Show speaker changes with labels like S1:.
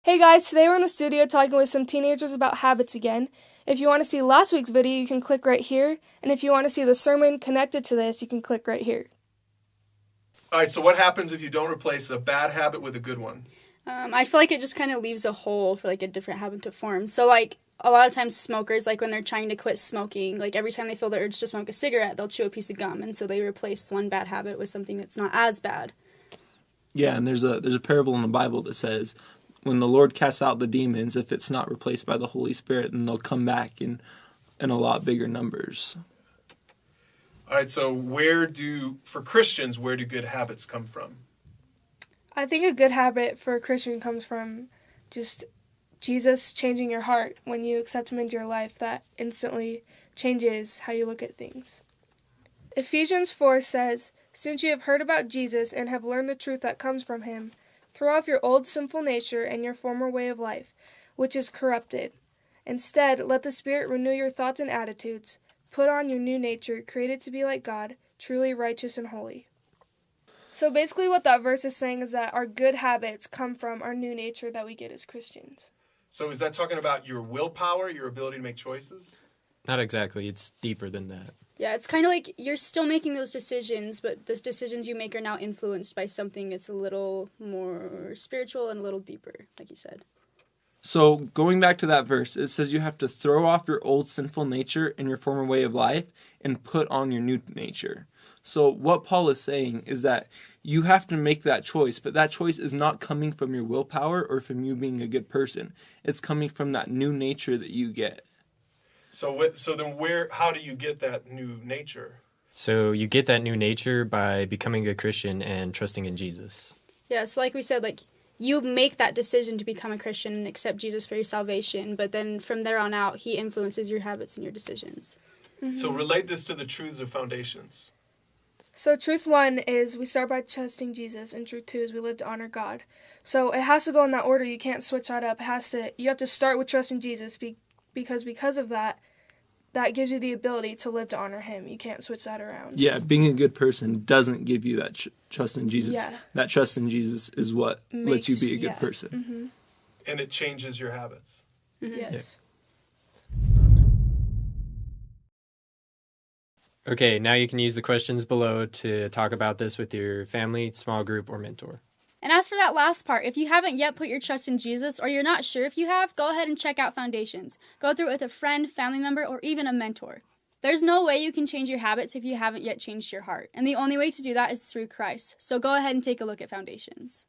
S1: Hey guys, today we're in the studio talking with some teenagers about habits again. If you want to see last week's video, you can click right here. And if you want to see the sermon connected to this, you can click right here.
S2: All right, so what happens if you don't replace a bad habit with a good one?
S3: I feel like it just kind of leaves a hole for, a different habit to form. So, a lot of times smokers, when they're trying to quit smoking, every time they feel the urge to smoke a cigarette, they'll chew a piece of gum. And so they replace one bad habit with something that's not as bad.
S4: Yeah, and there's a parable in the Bible that says, when the Lord casts out the demons, if it's not replaced by the Holy Spirit, then they'll come back in a lot bigger numbers.
S2: All right, so for Christians, where do good habits come from?
S1: I think a good habit for a Christian comes from just Jesus changing your heart. When you accept him into your life, that instantly changes how you look at things. Ephesians 4 says, "Since you have heard about Jesus and have learned the truth that comes from him, throw off your old sinful nature and your former way of life, which is corrupted. Instead, let the Spirit renew your thoughts and attitudes. Put on your new nature, created to be like God, truly righteous and holy." So basically what that verse is saying is that our good habits come from our new nature that we get as Christians.
S2: So is that talking about your willpower, your ability to make choices?
S5: Not exactly. It's deeper than that.
S3: Yeah, it's kind of like you're still making those decisions, but the decisions you make are now influenced by something that's a little more spiritual and a little deeper, like you said.
S4: So going back to that verse, it says you have to throw off your old sinful nature and your former way of life and put on your new nature. So what Paul is saying is that you have to make that choice, but that choice is not coming from your willpower or from you being a good person. It's coming from that new nature that you get.
S2: So then how do you get that new nature?
S5: So you get that new nature by becoming a Christian and trusting in Jesus.
S3: Yeah, so like we said, you make that decision to become a Christian and accept Jesus for your salvation, but then from there on out, he influences your habits and your decisions.
S1: Mm-hmm.
S2: So relate this to the truths of foundations.
S1: So truth 1 is we start by trusting Jesus, and truth 2 is we live to honor God. So it has to go in that order. You can't switch that up. You have to start with trusting Jesus because of that gives you the ability to live to honor him. You can't switch that around.
S4: Yeah, being a good person doesn't give you that trust in Jesus.
S1: Yeah.
S4: That trust in Jesus is what lets you be a good person.
S1: Mm-hmm.
S2: And it changes your habits.
S1: Mm-hmm. Yes.
S5: Okay, now you can use the questions below to talk about this with your family, small group, or mentor.
S3: And as for that last part, if you haven't yet put your trust in Jesus, or you're not sure if you have, go ahead and check out Foundations. Go through it with a friend, family member, or even a mentor. There's no way you can change your habits if you haven't yet changed your heart. And the only way to do that is through Christ. So go ahead and take a look at Foundations.